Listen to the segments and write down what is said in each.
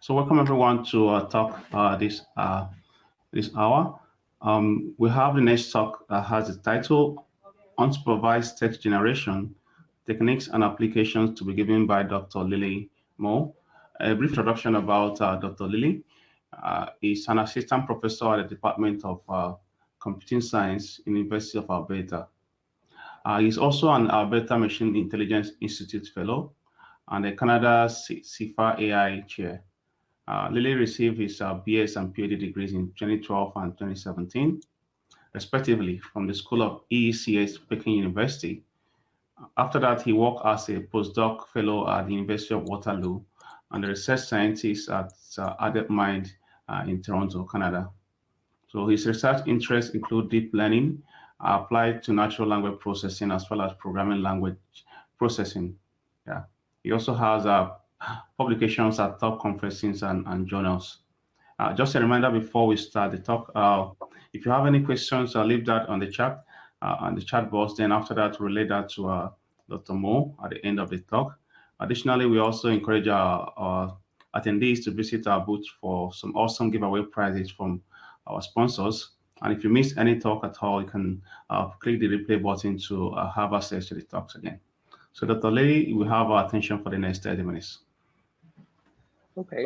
So welcome everyone to talk this hour. We have the next talk that has the title Unsupervised Text Generation, Techniques and Applications, to be given by Dr. Lili Mou. A brief introduction about Dr. Lili. Is an assistant professor at the Department of Computing Science, University of Alberta. He's also an Alberta Machine Intelligence Institute Fellow and a Canada CIFAR AI Chair. Lili received his BS and PhD degrees in 2012 and 2017, respectively, from the School of EECS, Peking University. After that, he worked as a postdoc fellow at the University of Waterloo and a research scientist at Adeptmind in Toronto, Canada. So his research interests include deep learning applied to natural language processing as well as programming language processing. Yeah. He also has publications at top conferences and journals. Just a reminder before we start the talk, if you have any questions, leave that on the chat box. Then after that, relay that to Dr. Mou at the end of the talk. Additionally, we also encourage our attendees to visit our booth for some awesome giveaway prizes from our sponsors. And if you missed any talk at all, you can click the replay button to have access to the talks again. So Dr. Lili, we have our attention for the next 30 minutes. Okay.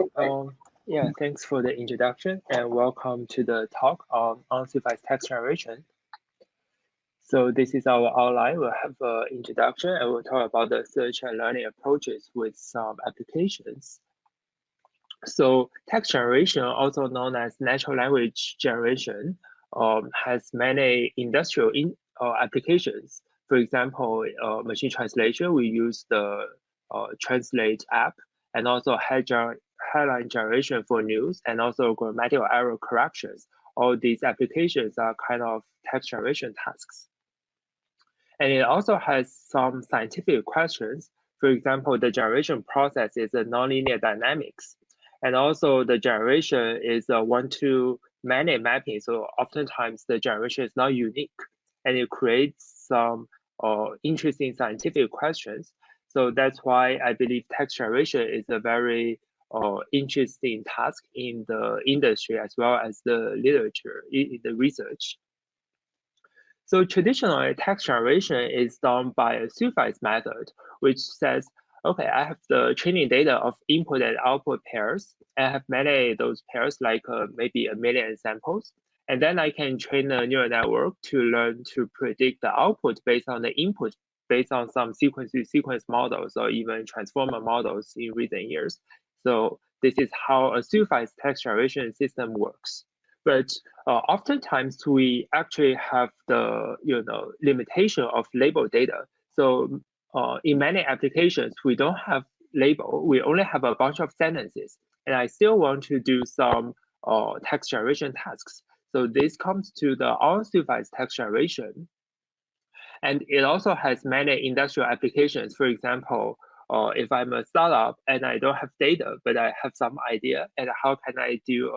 Yeah, thanks for the introduction and welcome to the talk on unsupervised text generation. So this is our outline. We'll have an introduction and we'll talk about the search and learning approaches with some applications. So text generation, also known as natural language generation, has many industrial applications. For example, machine translation, we use the Translate app, and also headline generation for news, and also grammatical error corrections. All these applications are kind of text generation tasks. And it also has some scientific questions. For example, the generation process is a nonlinear dynamics. And also the generation is a one-to-many mapping. So oftentimes the generation is not unique, and it creates some interesting scientific questions. So that's why I believe text generation is a very interesting task in the industry as well as the literature, in the research. So traditionally, text generation is done by a supervised method, which says, okay, I have the training data of input and output pairs. I have many of those pairs, like maybe 1 million samples. And then I can train a neural network to learn to predict the output based on the input, based on some sequence models or even transformer models in recent years. So this is how a supervised text generation system works. But oftentimes we actually have the limitation of label data. So in many applications, we don't have label. We only have a bunch of sentences. And I still want to do some text generation tasks. So this comes to the unsupervised text generation. And it also has many industrial applications. For example, if I'm a startup and I don't have data, but I have some idea, and how can I do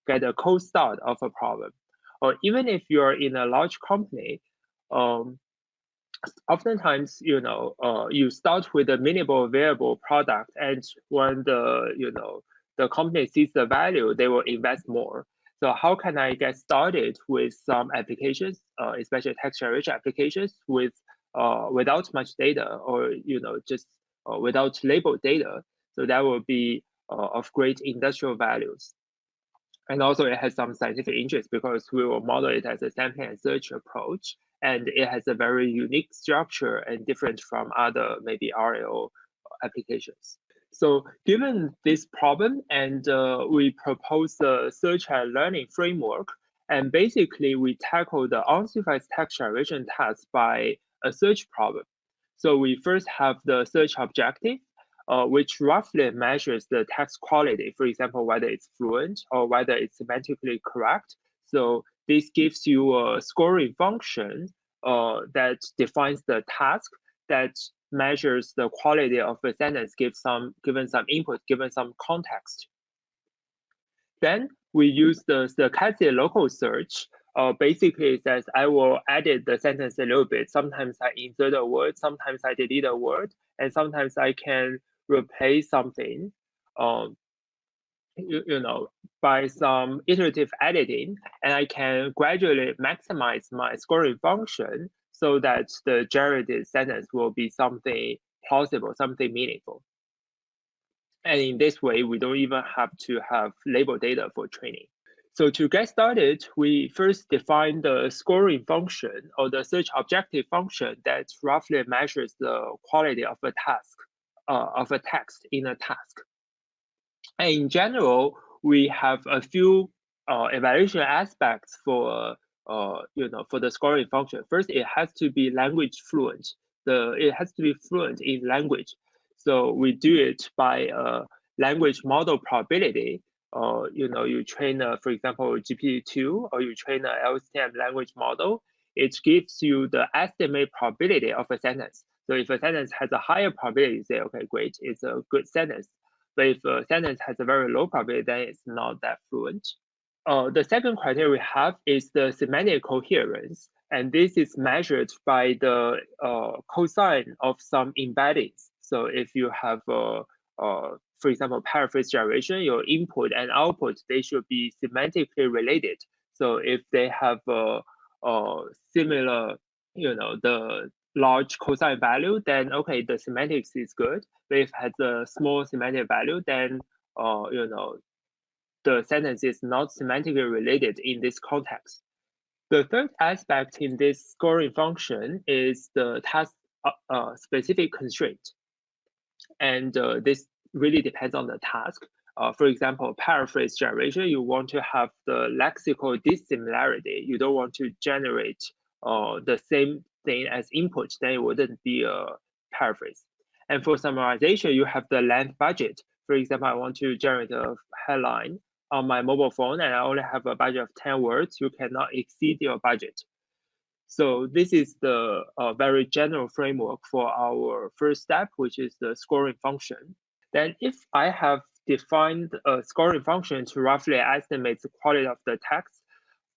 get a cold start of a problem? Or even if you're in a large company, oftentimes you start with a minimal variable product, and when the company sees the value, they will invest more. So how can I get started with some applications, especially text generation applications, without much data, or just without labeled data? So that will be of great industrial values. And also it has some scientific interest because we will model it as a sampling and search approach, and it has a very unique structure and different from other maybe RAO applications. So given this problem, and we propose the search and learning framework, and basically we tackle the unsupervised text generation task by a search problem. So we first have the search objective, which roughly measures the text quality, for example, whether it's fluent or whether it's semantically correct. So this gives you a scoring function that defines the task, that measures the quality of a sentence given some input, given some context. Then we use the stochastic local search. Basically, it says I will edit the sentence a little bit. Sometimes I insert a word, sometimes I delete a word, and sometimes I can replace something. by some iterative editing, and I can gradually maximize my scoring function so that the generated sentence will be something plausible, something meaningful. And in this way, we don't even have to have label data for training. So to get started, we first define the scoring function or the search objective function that roughly measures the quality of a task, of a text in a task. And in general, we have a few evaluation aspects for for the scoring function. First, it has to be language fluent. It has to be fluent in language. So we do it by language model probability. You train, for example, GPT-2, or you train a LSTM language model. It gives you the estimate probability of a sentence. So if a sentence has a higher probability, you say, okay, great, it's a good sentence. But if a sentence has a very low probability, then it's not that fluent. The second criteria we have is the semantic coherence. And this is measured by the cosine of some embeddings. So if you have, for example, paraphrase generation, your input and output, they should be semantically related. So if they have a similar, the large cosine value, then okay, the semantics is good. But if it has a small semantic value, then the sentence is not semantically related in this context. The third aspect in this scoring function is the task specific constraint. And this really depends on the task. For example, paraphrase generation, you want to have the lexical dissimilarity. You don't want to generate the same thing as input, then it wouldn't be a paraphrase. And for summarization, you have the length budget. For example, I want to generate a headline on my mobile phone and I only have a budget of 10 words, you cannot exceed your budget. So this is the very general framework for our first step, which is the scoring function. Then if I have defined a scoring function to roughly estimate the quality of the text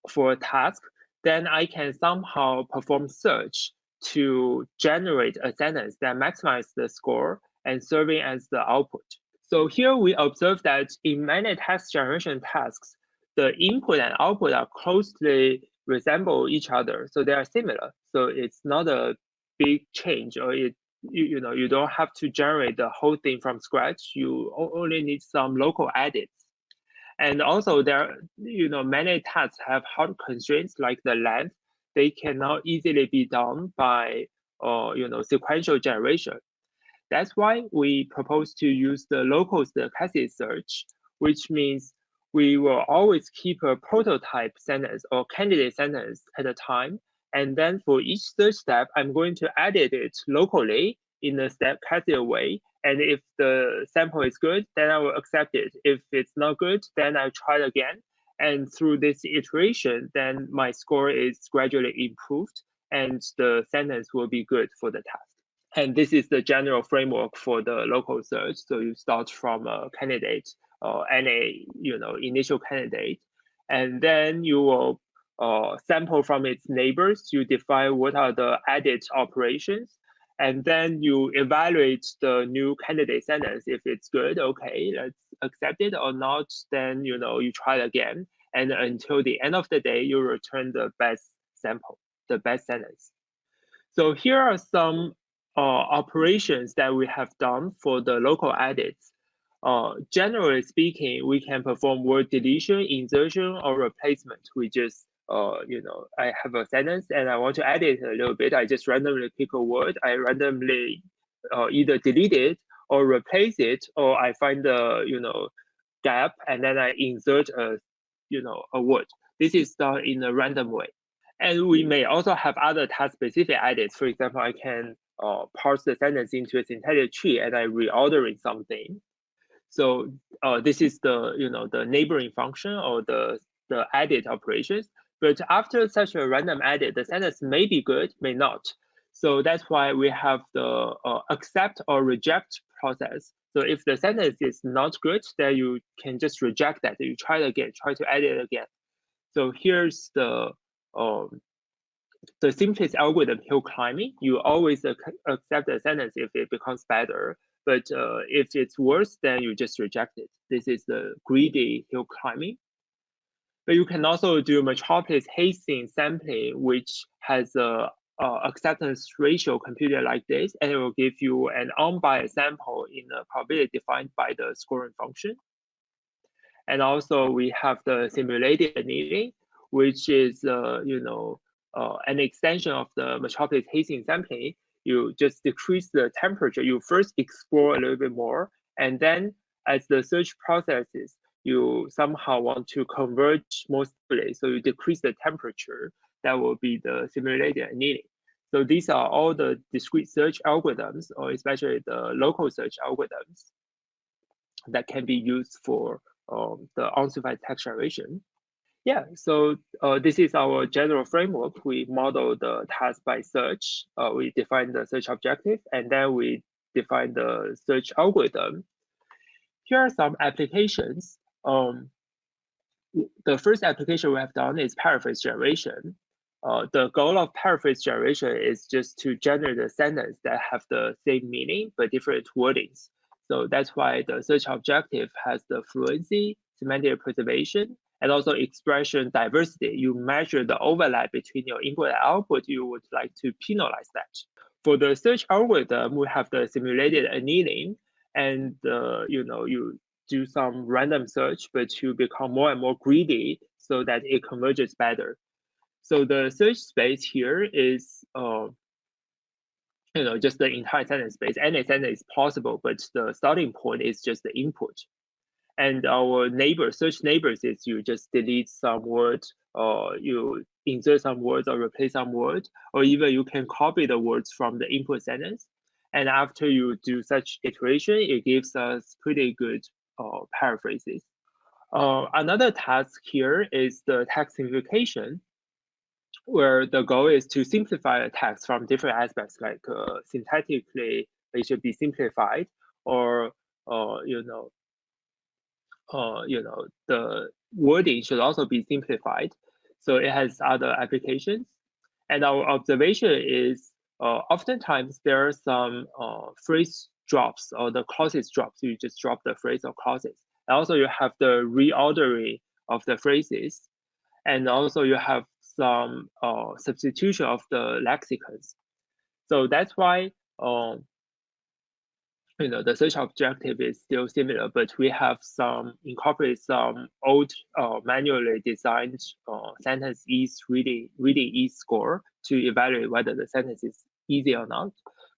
for a task, then I can somehow perform search to generate a sentence that maximizes the score and serving as the output. So here we observe that in many text generation tasks, the input and output are closely resemble each other. So they are similar. So it's not a big change, or you don't have to generate the whole thing from scratch. You only need some local edits. And also there, many tasks have hard constraints like the length. They cannot easily be done by, sequential generation. That's why we propose to use the local stochastic search, which means we will always keep a prototype sentence or candidate sentence at a time. And then for each search step, I'm going to edit it locally in a stochastic way. And if the sample is good, then I will accept it. If it's not good, then I'll try it again. And through this iteration, then my score is gradually improved and the sentence will be good for the task. And this is the general framework for the local search. So you start from a candidate or any initial candidate, and then you will sample from its neighbors. You define what are the edit operations, and then you evaluate the new candidate sentence. If it's good, okay, let's accept it, or not, then you try it again. And until the end of the day, you return the best sample, the best sentence. So here are some operations that we have done for the local edits. Generally speaking, we can perform word deletion, insertion, or replacement. We just, I have a sentence and I want to edit a little bit. I just randomly pick a word. I randomly either delete it or replace it, or I find the, gap and then I insert a word. This is done in a random way. And we may also have other task-specific edits. For example, I can parse the sentence into a syntactic tree and I reordering something. So this is the the neighboring function or the edit operations. But after such a random edit, the sentence may be good, may not. So that's why we have the accept or reject process. So if the sentence is not good, then you can just reject that. You try it again, try to edit it again. So here's the simplest algorithm, hill climbing. You always accept the sentence if it becomes better. But if it's worse, then you just reject it. This is the greedy hill climbing. But you can also do metropolis Hastings sampling, which has a acceptance ratio computed like this, and it will give you an unbiased sample in a probability defined by the scoring function. And also we have the simulated annealing, which is an extension of the metropolis Hastings sampling. You just decrease the temperature. You first explore a little bit more, and then as the search processes, you somehow want to converge more stably, so you decrease the temperature. That will be the simulated annealing. So these are all the discrete search algorithms, or especially the local search algorithms, that can be used for the unsupervised text generation. Yeah, so this is our general framework. We model the task by search. We define the search objective, and then we define the search algorithm. Here are some applications. The first application we have done is paraphrase generation. The goal of paraphrase generation is just to generate a sentence that have the same meaning but different wordings. So that's why the search objective has the fluency, semantic preservation, and also expression diversity. You measure the overlap between your input and output. You would like to penalize that. For the search algorithm, we have the simulated annealing, and you do some random search, but you become more and more greedy so that it converges better. So the search space here is just the entire sentence space. Any sentence is possible, but the starting point is just the input. And our search neighbors is you just delete some words, or you insert some words or replace some words, or even you can copy the words from the input sentence. And after you do such iteration, it gives us pretty good paraphrases. Another task here is the text simplification, where the goal is to simplify a text from different aspects, like syntactically it should be simplified, or the wording should also be simplified. So it has other applications. And our observation is oftentimes there are some phrase drops, or the clauses drops. You just drop the phrase or clauses. And also you have the reordering of the phrases. And also you have some substitution of the lexicons. So that's why the search objective is still similar, but we have incorporate some old manually designed sentence ease reading ease score to evaluate whether the sentence is easy or not.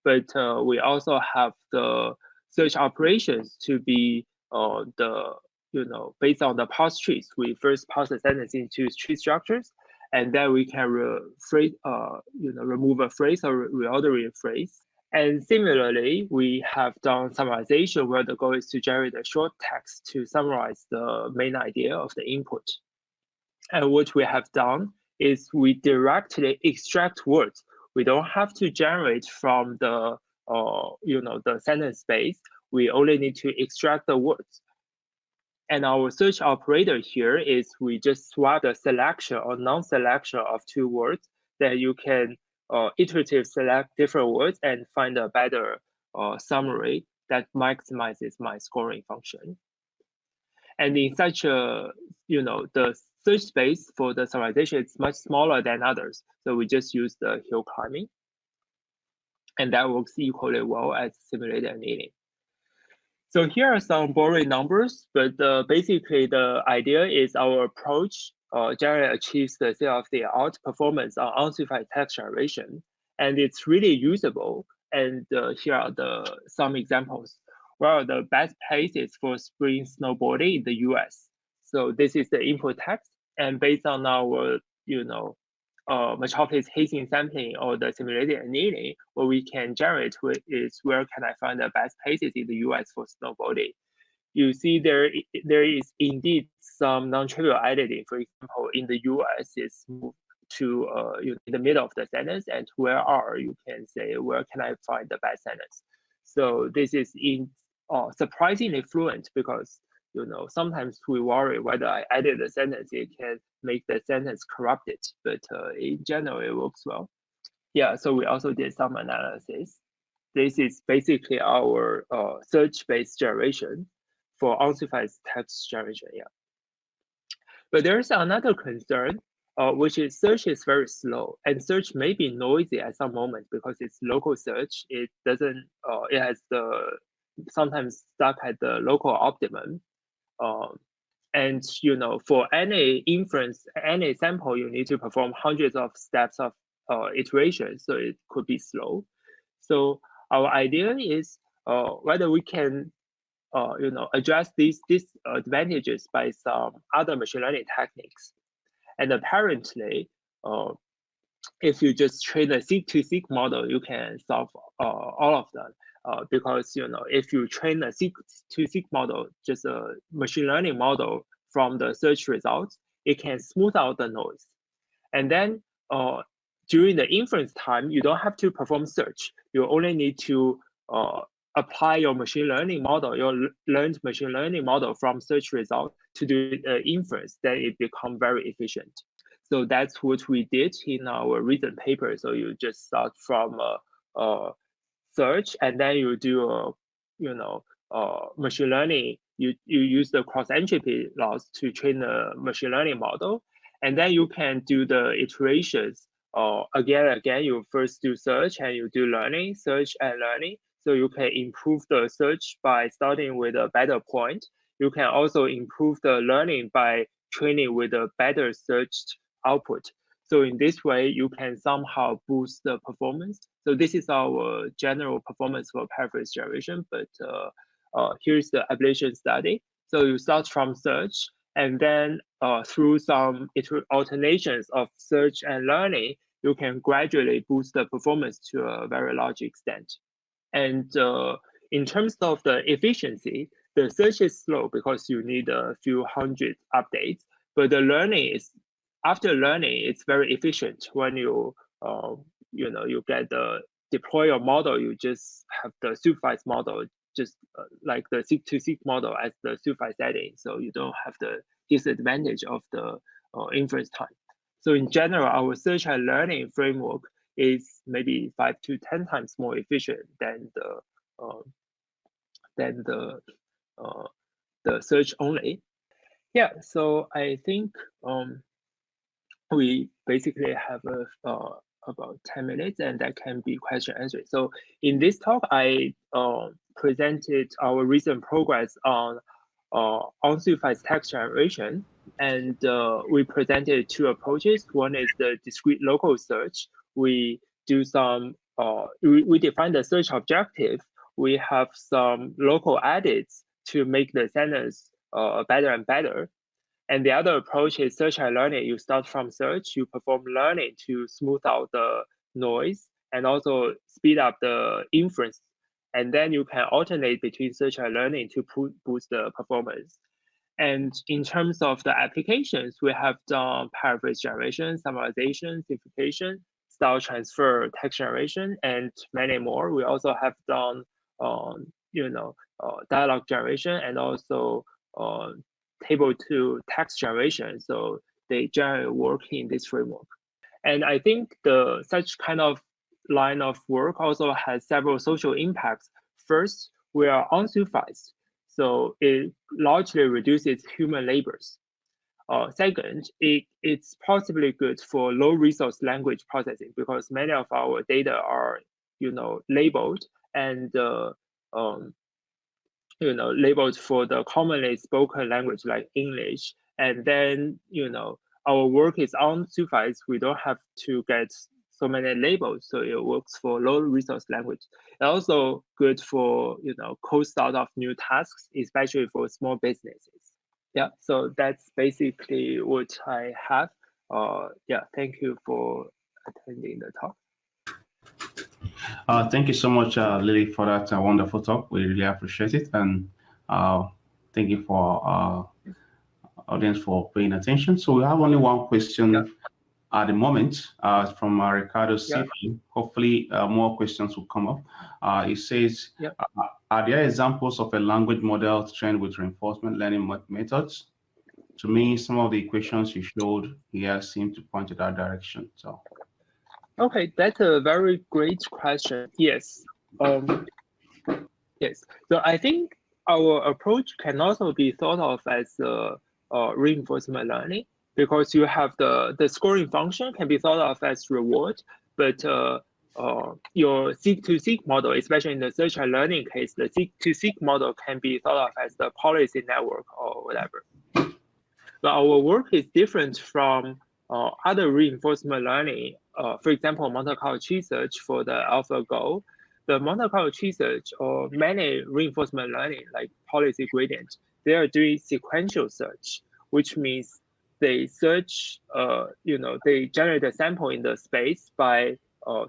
But we also have the search operations to be based on the parse trees. We first parse the sentence into tree structures, and then we can remove a phrase or reorder a phrase. And similarly, we have done summarization, where the goal is to generate a short text to summarize the main idea of the input. And what we have done is we directly extract words. We don't have to generate from the the sentence space. We only need to extract the words. And our search operator here is we just swap the selection or non-selection of two words that you can iterative select different words and find a better summary that maximizes my scoring function. And in such a, the search space for the summarization is much smaller than others. So we just use the hill climbing. And that works equally well as simulated annealing. So here are some boring numbers, but basically the idea is our approach generally achieves the state-of-the-art performance on unsupervised text generation, and it's really usable. And here are some examples. Where are the best places for spring snowboarding in the US? So this is the input text, and based on our metropolis Hastings sampling or the simulated annealing, what we can generate is where can I find the best places in the US for snowboarding. You see there is indeed some non-trivial editing. For example, in the US, it's moved to in the middle of the sentence, and you can say, where can I find the best sentence? So this is surprisingly fluent, because sometimes we worry whether I edit the sentence, it can make the sentence corrupted, but in general, it works well. Yeah, so we also did some analysis. this is basically our search-based generation for unsupervised text generation. Yeah. But there's another concern, which is search is very slow, and search may be noisy at some moment because it's local search. It doesn't. It has sometimes stuck at the local optimum. And for any inference, any sample, you need to perform hundreds of steps of iteration, so it could be slow. So our idea is whether we can address these disadvantages by some other machine learning techniques. And apparently, if you just train a seek-to-seek model, you can solve all of them. Because if you train a seek-to-seek model, just a machine learning model from the search results, it can smooth out the noise. And then during the inference time, you don't have to perform search. You only need to apply your machine learning model, your learned machine learning model from search result to do inference. Then it becomes very efficient. So that's what we did in our recent paper. So you just start from search, and then you do machine learning. You use the cross entropy loss to train the machine learning model, and then you can do the iterations again and again. You first do search, and you do learning, search and learning. So you can improve the search by starting with a better point. You can also improve the learning by training with a better searched output. So in this way, you can somehow boost the performance. So this is our general performance for paraphrase generation, but here's the ablation study. So you start from search, and then through some alternations of search and learning, you can gradually boost the performance to a very large extent. And in terms of the efficiency, the search is slow because you need a few hundred updates, but the learning is, after learning, it's very efficient. When you you get the deploy your model, you just have the supervised model, just like the seek-to-seek model as the supervised setting. So you don't have the disadvantage of the inference time. So in general, our search and learning framework is maybe 5 to 10 times more efficient than the search only. Yeah. So I think we basically have about 10 minutes, and that can be question answered. So in this talk, I presented our recent progress on unsupervised text generation, and we presented two approaches. One is the discrete local search. We do some, we define the search objective. We have some local edits to make the sentence better and better. And the other approach is search and learning. You start from search, you perform learning to smooth out the noise and also speed up the inference. And then you can alternate between search and learning to boost the performance. And in terms of the applications, we have done paraphrase generation, summarization, simplification, style transfer, text generation, and many more. We also have done, dialogue generation and also table to text generation. So they generally work in this framework. And I think such kind of line of work also has several social impacts. First, we are unsupervised, so it largely reduces human labors. Second, it's possibly good for low resource language processing because many of our data are, labeled and labeled for the commonly spoken language like English. And then, our work is unsupervised. We don't have to get so many labels, so it works for low resource language. And also good for, cold start of new tasks, especially for small businesses. Yeah, so that's basically what I have. Thank you for attending the talk. Thank you so much, Lili, for that wonderful talk. We really appreciate it. And thank you for our audience for paying attention. So we have only one question at the moment from Ricardo CIFAR. Hopefully more questions will come up. It says, are there examples of a language model trained with reinforcement learning methods? To me, some of the equations you showed here seem to point in that direction. So, okay, that's a very great question. Yes, Yes, so I think our approach can also be thought of as reinforcement learning, because you have the scoring function can be thought of as reward, but your seek-to-seek model, especially in the search and learning case, the seek-to-seek model can be thought of as the policy network or whatever. But our work is different from other reinforcement learning. For example, Monte Carlo tree search for the AlphaGo. The Monte Carlo tree search or many reinforcement learning like policy gradient, they are doing sequential search, which means they search, they generate a sample in the space by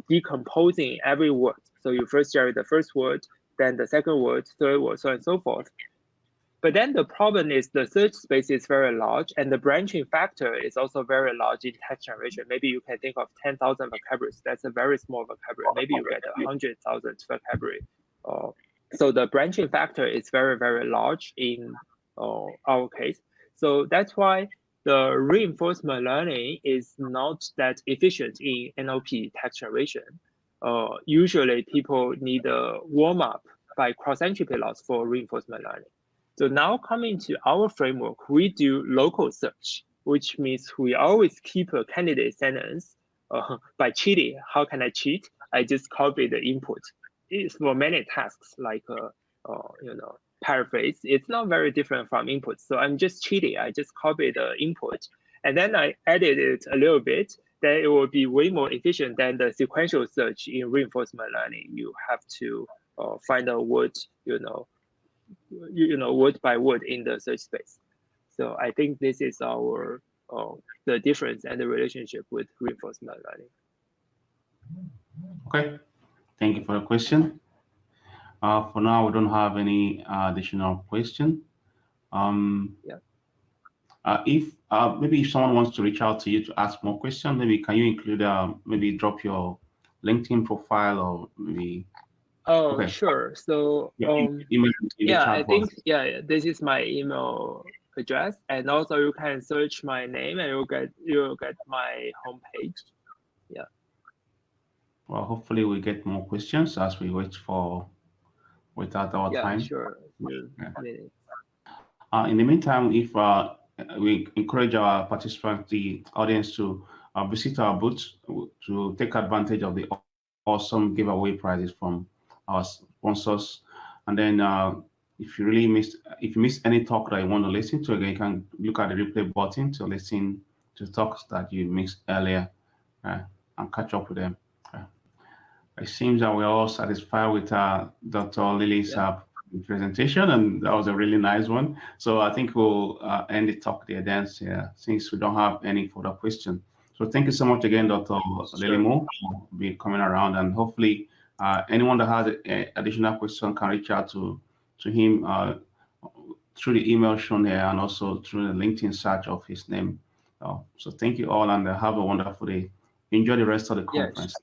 decomposing every word. So you first generate the first word, then the second word, third word, so on and so forth. But then the problem is the search space is very large, and the branching factor is also very large in text generation. Maybe you can think of 10,000 vocabularies. That's a very small vocabulary. Maybe you get 100,000 vocabulary. So the branching factor is very, very large in our case. So that's why the reinforcement learning is not that efficient in NLP text generation. Usually people need a warm-up by cross-entropy loss for reinforcement learning. So now coming to our framework, we do local search, which means we always keep a candidate sentence by cheating. How can I cheat? I just copy the input. It's for many tasks like paraphrase. It's not very different from input. So I'm just cheating. I just copy the input and then I edit it a little bit. Then it will be way more efficient than the sequential search in reinforcement learning. You have to find a word, word by word in the search space. So I think this is our the difference and the relationship with reinforcement learning. Okay, thank you for the question. For now, we don't have any additional question. If maybe if someone wants to reach out to you to ask more questions, maybe can you include maybe drop your LinkedIn profile or maybe. Oh, okay. Sure. So I think this is my email address, and also you can search my name and you'll get my homepage. Yeah. Well, hopefully we get more questions as we wait without our time. Yeah, sure. In the meantime, if we encourage our participants, the audience, to visit our booth to take advantage of the awesome giveaway prizes from our sponsors. And then if you missed any talk that you want to listen to, again, you can look at the replay button to listen to talks that you missed earlier and catch up with them. It seems that we're all satisfied with Dr. Lili's presentation, and that was a really nice one. So I think we'll end the talk there then, since we don't have any further questions. So thank you so much again, Dr. Lili Mou, for being coming around, and hopefully anyone that has additional question can reach out to him through the email shown here and also through the LinkedIn search of his name. So thank you all, and have a wonderful day. Enjoy the rest of the conference.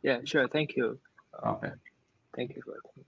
Yeah, sure. Thank you. Okay. Thank you for attending.